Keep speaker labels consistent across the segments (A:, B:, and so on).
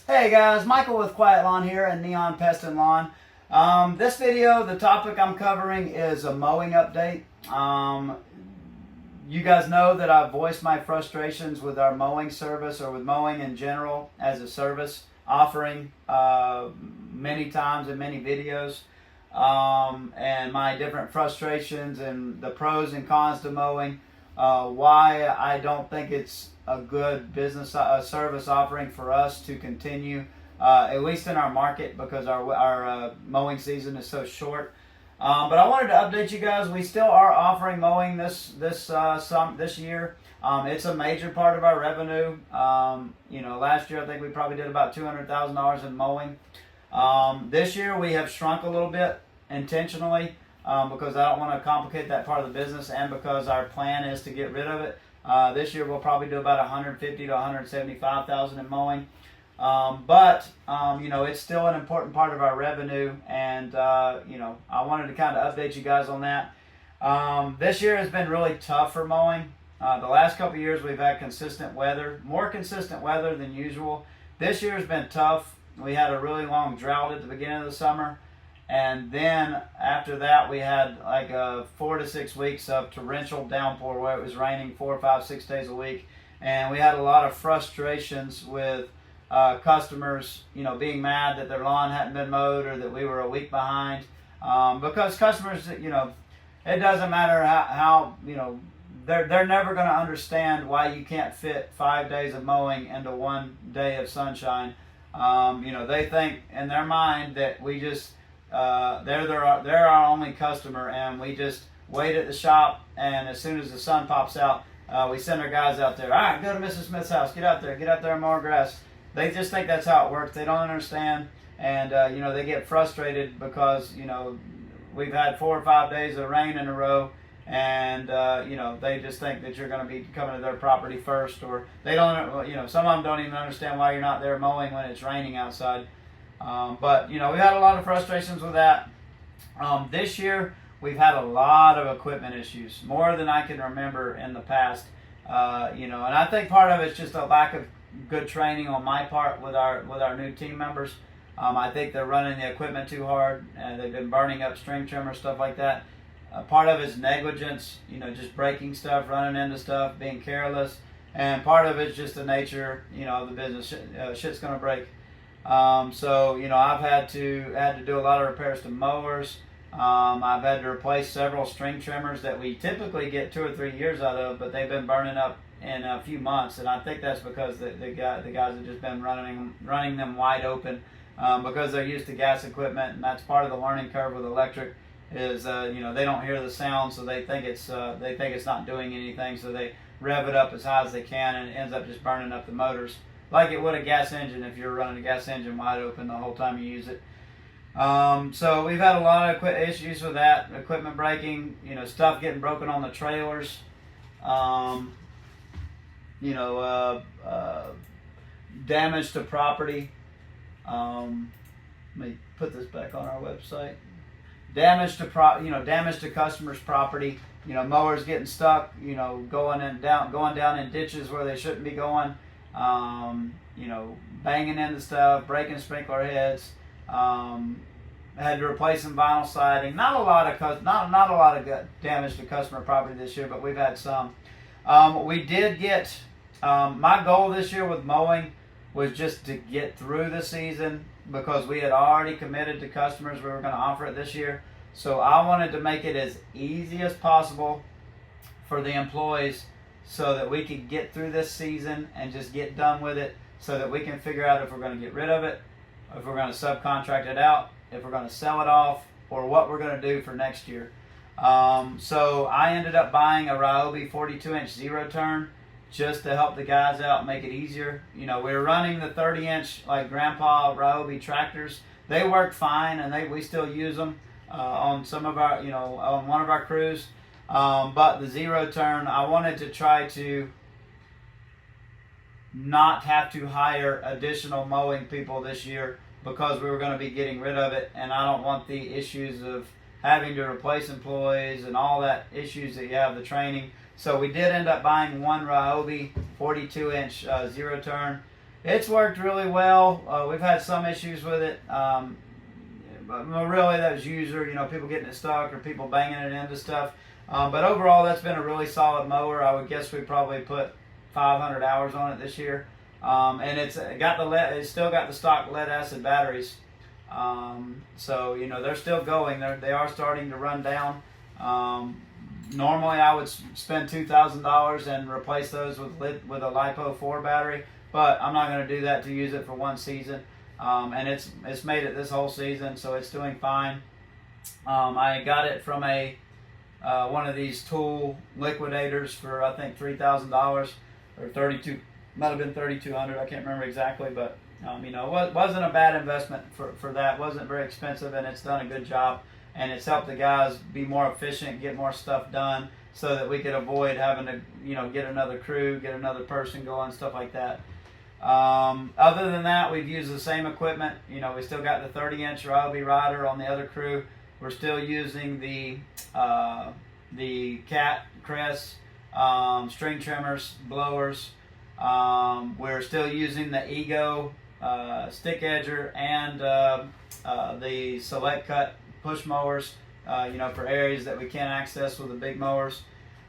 A: Hey guys, Michael with Quiet Lawn here and Neon Pest and Lawn. This video, the topic I'm covering is a mowing update. You guys know that I've voiced my frustrations with our mowing service or with mowing in general as a service offering many times in many videos. And my different frustrations and the pros and cons to mowing. Why I don't think it's a good business service offering for us to continue, at least in our market, because our mowing season is so short. But I wanted to update you guys. We still are offering mowing this year. It's a major part of our revenue. Last year I think we probably did about $200,000 in mowing. This year we have shrunk a little bit intentionally. Because I don't want to complicate that part of the business, and because our plan is to get rid of it. This year we'll probably do about $150,000 to $175,000 in mowing, but it's still an important part of our revenue, and I wanted to kind of update you guys on that. This year has been really tough for mowing. The last couple of years we've had consistent weather, more consistent weather than usual. This year has been tough. We had a really long drought at the beginning of the summer. And then after that, we had like 4 to 6 weeks of torrential downpour where it was raining 4, 5, 6 days a week. And we had a lot of frustrations with customers, being mad that their lawn hadn't been mowed or that we were a week behind. Because customers, it doesn't matter how they're never going to understand why you can't fit 5 days of mowing into 1 day of sunshine. They think in their mind that we just... they're our only customer, and we just wait at the shop, and as soon as the sun pops out, we send our guys out there. All right, go to Mrs. Smith's house. Get out there and mow grass. They just think that's how it works. They don't understand, and they get frustrated because we've had 4 or 5 days of rain in a row, and they just think that you're going to be coming to their property first, or they don't. Some of them don't even understand why you're not there mowing when it's raining outside. But we've had a lot of frustrations with that. This year we've had a lot of equipment issues, more than I can remember in the past. And I think part of it's just a lack of good training on my part with our new team members. I think they're running the equipment too hard, and they've been burning up string trimmers, stuff like that. Part of it's negligence, just breaking stuff, running into stuff, being careless, and part of it's just the nature, of the business. Shit's gonna break. I've had to do a lot of repairs to mowers. I've had to replace several string trimmers that we typically get 2 or 3 years out of, but they've been burning up in a few months, and I think that's because the guys have just been running them wide open because they're used to gas equipment, and that's part of the learning curve with electric. Is they don't hear the sound, so they think it's not doing anything, so they rev it up as high as they can, and it ends up just burning up the motors. Like it would a gas engine if you're running a gas engine wide open the whole time you use it. So we've had a lot of issues with that. Equipment breaking, stuff getting broken on the trailers. Damage to property. Let me put this back on our website. Damage to customers' property. Mowers getting stuck. Going down in ditches where they shouldn't be going. Banging into stuff, breaking sprinkler heads. Had to replace some vinyl siding. Not a lot of damage to customer property this year, but we've had some. We did get. My goal this year with mowing was just to get through the season because we had already committed to customers we were going to offer it this year. So I wanted to make it as easy as possible for the employees, so that we could get through this season and just get done with it, so that we can figure out if we're going to get rid of it, if we're going to subcontract it out, if we're going to sell it off, or what we're going to do for next year. So I ended up buying a Ryobi 42-inch zero turn just to help the guys out, make it easier. We were running the 30-inch like Grandpa Ryobi tractors. They worked fine, and we still use them on some of our, on one of our crews. But the zero turn, I wanted to try to not have to hire additional mowing people this year because we were going to be getting rid of it, and I don't want the issues of having to replace employees and all that issues that you have, the training. So we did end up buying one Ryobi 42-inch zero turn. It's worked really well. We've had some issues with it. But really, that was user, people getting it stuck or people banging it into stuff. But overall, that's been a really solid mower. I would guess we probably put 500 hours on it this year. And it's still got the stock lead acid batteries. So they're still going. They are starting to run down. Normally, I would spend $2,000 and replace those with a LiPo 4 battery, but I'm not going to do that to use it for one season. And it's made it this whole season, so it's doing fine. I got it from one of these tool liquidators for I think $3,000 or 32, might have been 3,200. I can't remember exactly, but it wasn't a bad investment for that. It wasn't very expensive, and it's done a good job. And it's helped the guys be more efficient, get more stuff done, so that we could avoid having to, get another crew, get another person going, stuff like that. Other than that, we've used the same equipment. We still got the 30-inch Ryobi rider on the other crew. We're still using the Cat Crest string trimmers, blowers. We're still using the Ego stick edger and the Select Cut push mowers, for areas that we can't access with the big mowers.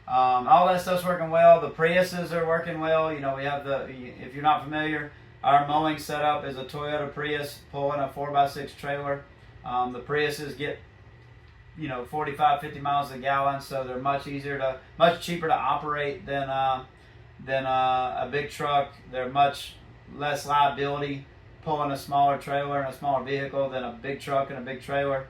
A: All that stuff's working well. The Priuses are working well. We have if you're not familiar, our mowing setup is a Toyota Prius pulling a 4x6 trailer. The Priuses get, 45, 50 miles a gallon, so they're much cheaper to operate than a big truck. They're much less liability pulling a smaller trailer and a smaller vehicle than a big truck and a big trailer.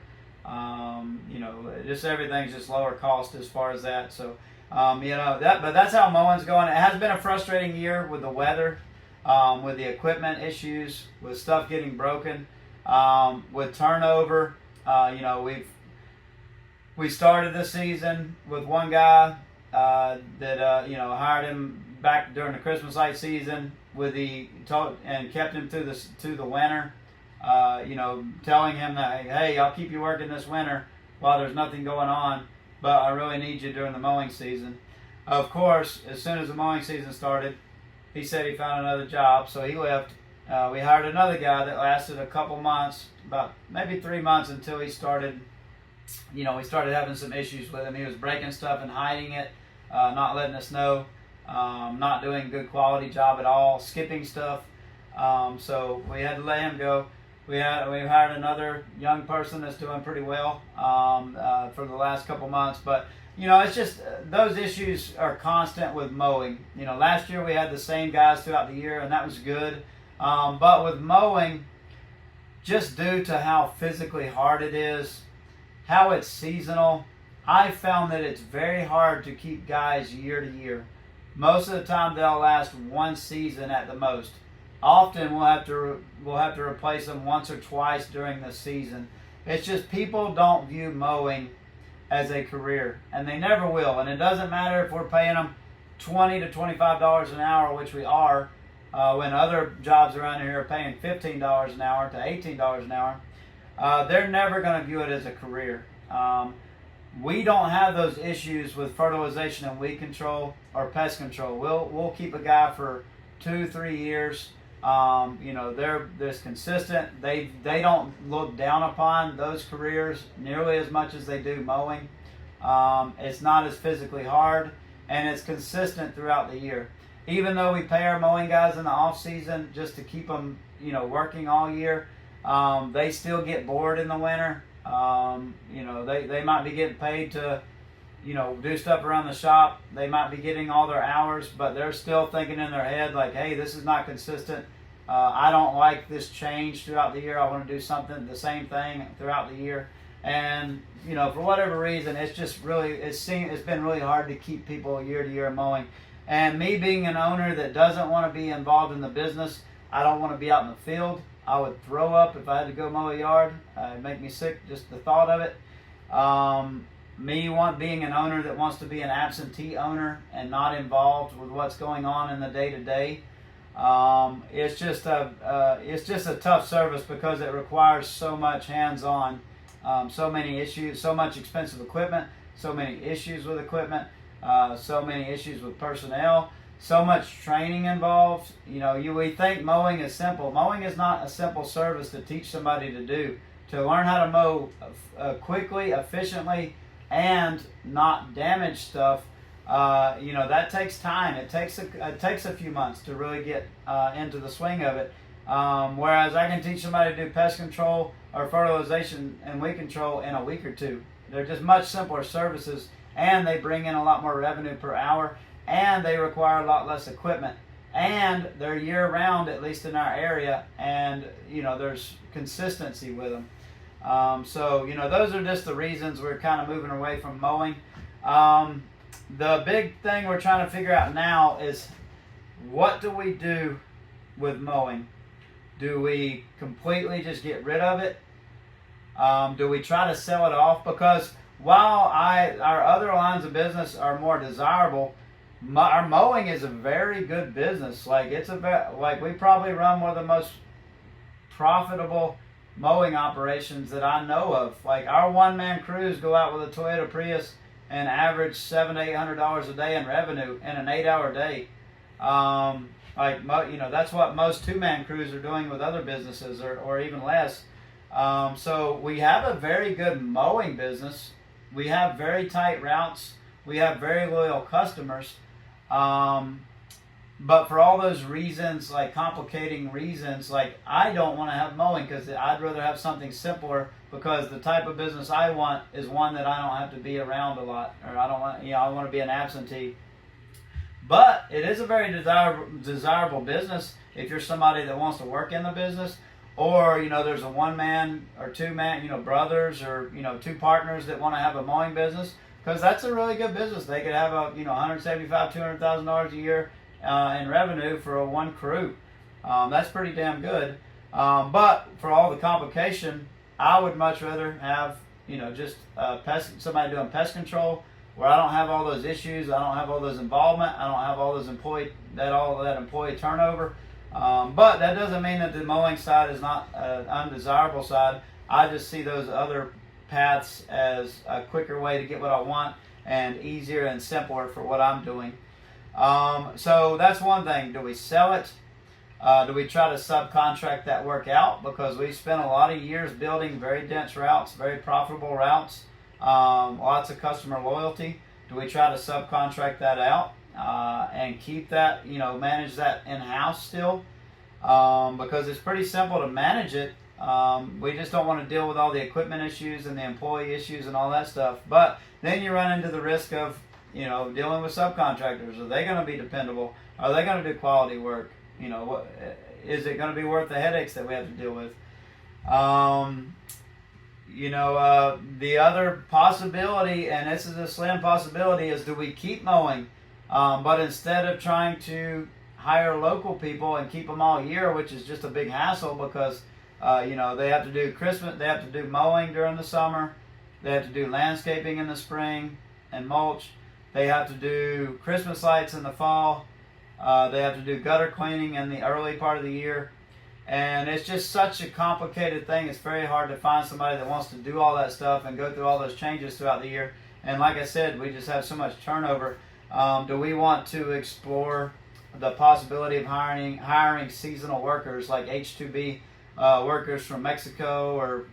A: Just everything's just lower cost as far as that. So, but that's how mowing's going. It has been a frustrating year with the weather, with the equipment issues, with stuff getting broken, with turnover. We started this season with one guy that hired him back during the Christmas light season and kept him through the winter. Telling him that, hey, I'll keep you working this winter while there's nothing going on, but I really need you during the mowing season. Of course, as soon as the mowing season started, he said he found another job, so he left. We hired another guy that lasted a couple months, about maybe 3 months, until he started, we started having some issues with him. He was breaking stuff and hiding it, not letting us know, not doing a good quality job at all, skipping stuff. So we had to let him go. We hired another young person that's doing pretty well for the last couple months. But, it's just those issues are constant with mowing. Last year we had the same guys throughout the year, and that was good. But with mowing, just due to how physically hard it is, how it's seasonal, I found that it's very hard to keep guys year to year. Most of the time they'll last one season at the most. Often we'll have to replace them once or twice during the season. It's just people don't view mowing as a career, and they never will. And it doesn't matter if we're paying them $20 to $25 an hour, which we are, when other jobs around here are paying $15 an hour to $18 an hour. They're never going to view it as a career. We don't have those issues with fertilization and weed control or pest control. We'll keep a guy for 2-3 years. They're consistent. They don't look down upon those careers nearly as much as they do mowing. It's not as physically hard, and it's consistent throughout the year. Even though we pay our mowing guys in the off season just to keep them, working all year, they still get bored in the winter. They might be getting paid to, do stuff around the shop. They might be getting all their hours, but they're still thinking in their head like, hey, this is not consistent. I don't like this change throughout the year. I want to do the same thing throughout the year. And, for whatever reason, it's just really, it's been really hard to keep people year to year mowing. And me being an owner that doesn't want to be involved in the business, I don't want to be out in the field. I would throw up if I had to go mow a yard. It'd make me sick, just the thought of it. Being an owner that wants to be an absentee owner and not involved with what's going on in the day-to-day, it's just a tough service because it requires so much hands-on, so many issues, so much expensive equipment, so many issues with equipment, so many issues with personnel, so much training involved. We think mowing is simple. Mowing is not a simple service to teach somebody to do. To learn how to mow quickly, efficiently, and not damage stuff, that takes time. It takes a few months to really get into the swing of it. Whereas I can teach somebody to do pest control or fertilization and weed control in a week or two. They're just much simpler services, and they bring in a lot more revenue per hour, and they require a lot less equipment, and they're year-round, at least in our area, and there's consistency with them. Those are just the reasons we're kind of moving away from mowing. The big thing we're trying to figure out now is, what do we do with mowing? Do we completely just get rid of it? Do we try to sell it off? Because while our other lines of business are more desirable, our mowing is a very good business. We probably run one of the most profitable mowing operations that I know of. Like, our one-man crews go out with a Toyota Prius and average $700 to $800 a day in revenue in an 8-hour day. That's what most two-man crews are doing with other businesses, or even less. So we have a very good mowing business. We have very tight routes. We have very loyal customers. But for all those reasons, like complicating reasons, like I don't want to have mowing because I'd rather have something simpler, because the type of business I want is one that I don't have to be around a lot, or I want to be an absentee. But it is a very desirable business if you're somebody that wants to work in the business, or there's a one-man or two-man, brothers or two partners that want to have a mowing business, because that's a really good business. They could have $175,000, $200,000 a year in revenue for a one crew. That's pretty damn good. But for all the complication, I would much rather have just somebody doing pest control, where I don't have all those issues, I don't have all those involvement, I don't have all those employee turnover. But that doesn't mean that the mowing side is not an undesirable side. I just see those other paths as a quicker way to get what I want, and easier and simpler for what I'm doing. So that's one thing. Do we sell it? Do we try to subcontract that work out? Because we spent a lot of years building very dense routes, very profitable routes, lots of customer loyalty. Do we try to subcontract that out and keep that, manage that in-house still? Because it's pretty simple to manage it. We just don't want to deal with all the equipment issues and the employee issues and all that stuff. But then you run into the risk of dealing with subcontractors. Are they going to be dependable? Are they going to do quality work? Is it going to be worth the headaches that we have to deal with? The other possibility, and this is a slim possibility, is do we keep mowing? But instead of trying to hire local people and keep them all year, which is just a big hassle, because they have to do Christmas, they have to do mowing during the summer, they have to do landscaping in the spring and mulch. They have to do Christmas lights in the fall. They have to do gutter cleaning in the early part of the year. And it's just such a complicated thing. It's very hard to find somebody that wants to do all that stuff and go through all those changes throughout the year. And like I said, we just have so much turnover. Do we want to explore the possibility of hiring seasonal workers, like H-2B workers from Mexico or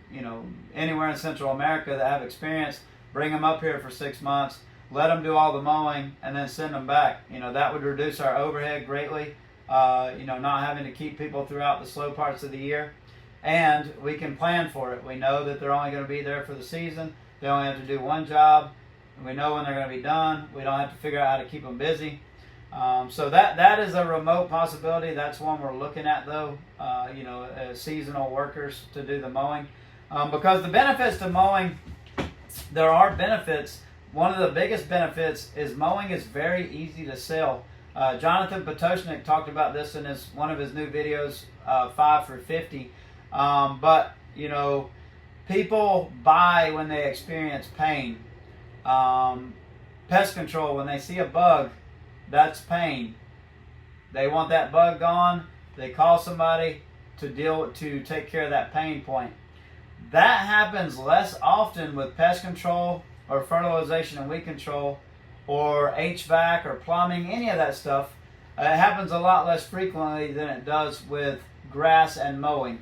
A: anywhere in Central America that have experience? Bring them up here for 6 months. Let them do all the mowing, and then send them back. That would reduce our overhead greatly. Not having to keep people throughout the slow parts of the year. And we can plan for it. We know that they're only going to be there for the season. They only have to do one job. We know when they're going to be done. We don't have to figure out how to keep them busy. So that is a remote possibility. That's one we're looking at, though. Seasonal workers to do the mowing. Because the benefits to mowing, there are benefits. One of the biggest benefits is mowing is very easy to sell. Jonathan Potoshnik talked about this in one of his new videos, 5 for 50. But people buy when they experience pain. Pest control, when they see a bug, that's pain. They want that bug gone. They call somebody to take care of that pain point. That happens less often with pest control or fertilization and weed control or HVAC or plumbing, any of that stuff. It happens a lot less frequently than it does with grass and mowing.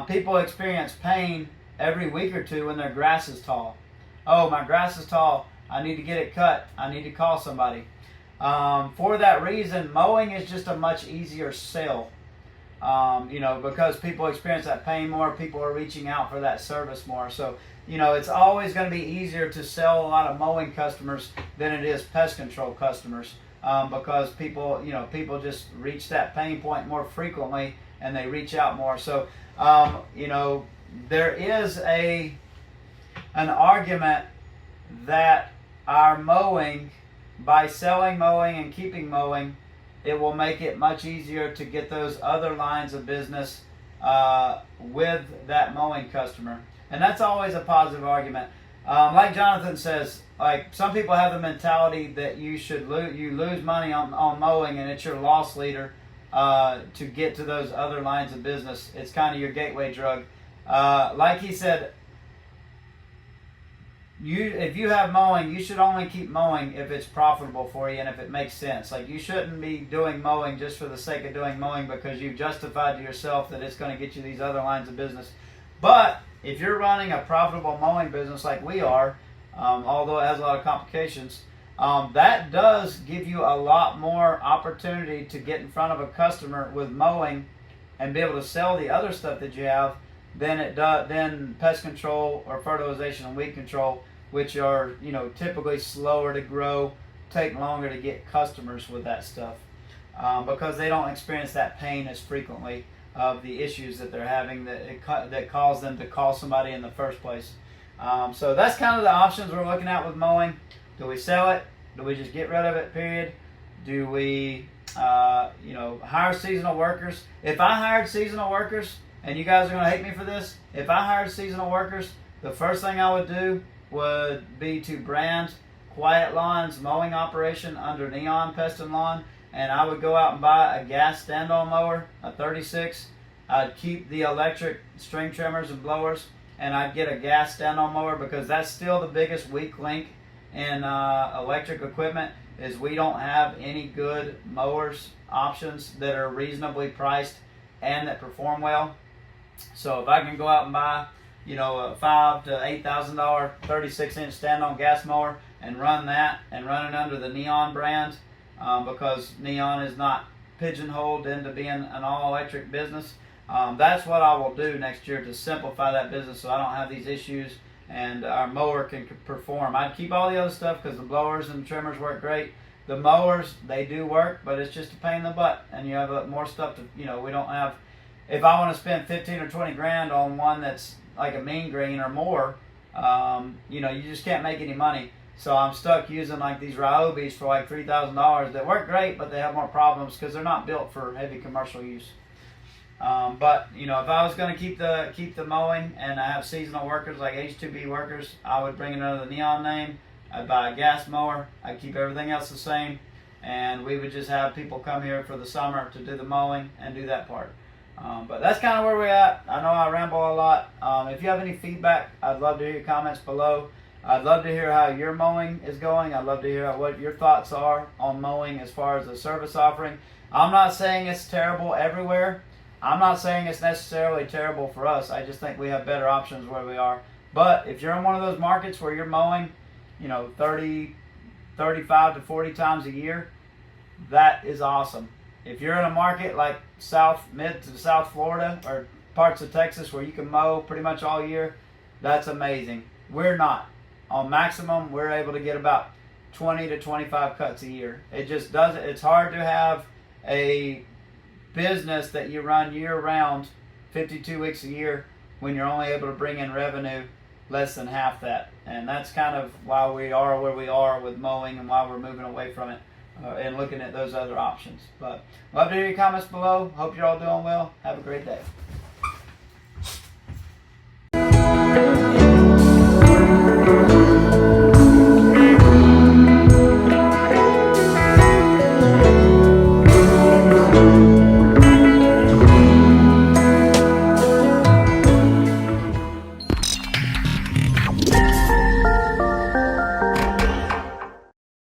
A: People experience pain every week or two when their grass is tall. Oh, my grass is tall. I need to get it cut. I need to call somebody. For that reason, mowing is just a much easier sell. Because people experience that pain more, people are reaching out for that service more. So, it's always going to be easier to sell a lot of mowing customers than it is pest control customers, because people just reach that pain point more frequently and they reach out more. So, there is an argument that our mowing, by selling mowing and keeping mowing, it will make it much easier to get those other lines of business with that mowing customer. And that's always a positive argument. Like Jonathan says, like some people have the mentality that you lose money on mowing and it's your loss leader to get to those other lines of business. It's kind of your gateway drug. Like he said, if you have mowing, you should only keep mowing if it's profitable for you and if it makes sense. Like, you shouldn't be doing mowing just for the sake of doing mowing because you've justified to yourself that it's going to get you these other lines of business. But if you're running a profitable mowing business like we are, although it has a lot of complications, that does give you a lot more opportunity to get in front of a customer with mowing and be able to sell the other stuff that you have than pest control or fertilization and weed control, which are typically slower to grow, take longer to get customers with that stuff, because they don't experience that pain as frequently of the issues that they're having that cause them to call somebody in the first place. So that's kind of the options we're looking at with mowing. Do we sell it? Do we just get rid of it, period? Do we hire seasonal workers? If I hired seasonal workers, and you guys are going to hate me for this, if I hired seasonal workers, the first thing I would do would be to brand Quiet Lawn's mowing operation under Neon Pest and Lawn, and I would go out and buy a gas stand-on mower, a 36. I'd keep the electric string trimmers and blowers, and I'd get a gas stand-on mower, because that's still the biggest weak link in electric equipment, is we don't have any good mowers options that are reasonably priced and that perform well. So if I can go out and buy, a $5,000 to $8,000 36-inch stand-on gas mower and run that and run it under the Neon brand, because Neon is not pigeonholed into being an all-electric business, that's what I will do next year to simplify that business so I don't have these issues and our mower can perform. I'd keep all the other stuff because the blowers and trimmers work great. The mowers, they do work, but it's just a pain in the butt, and you have more stuff to, we don't have. If I want to spend 15 or 20 grand on one that's like a mean green or more, you just can't make any money. So I'm stuck using like these Ryobis for like $3,000 that work great, but they have more problems because they're not built for heavy commercial use. But if I was going to keep the mowing and I have seasonal workers like H2B workers, I would bring it under the Neon name. I'd buy a gas mower. I'd keep everything else the same, and we would just have people come here for the summer to do the mowing and do that part. But that's kind of where we're at. I know I ramble a lot. If you have any feedback, I'd love to hear your comments below. I'd love to hear how your mowing is going. I'd love to hear what your thoughts are on mowing as far as the service offering. I'm not saying it's terrible everywhere. I'm not saying it's necessarily terrible for us. I just think we have better options where we are. But if you're in one of those markets where you're mowing, 30, 35 to 40 times a year, that is awesome. If you're in a market like mid to South Florida or parts of Texas where you can mow pretty much all year, that's amazing. We're not. On maximum, we're able to get about 20 to 25 cuts a year. It just doesn't. It's hard to have a business that you run year-round, 52 weeks a year, when you're only able to bring in revenue less than half that. And that's kind of why we are where we are with mowing and why we're moving away from it and looking at those other options. But love to hear your comments below. Hope you're all doing well. Have a great day.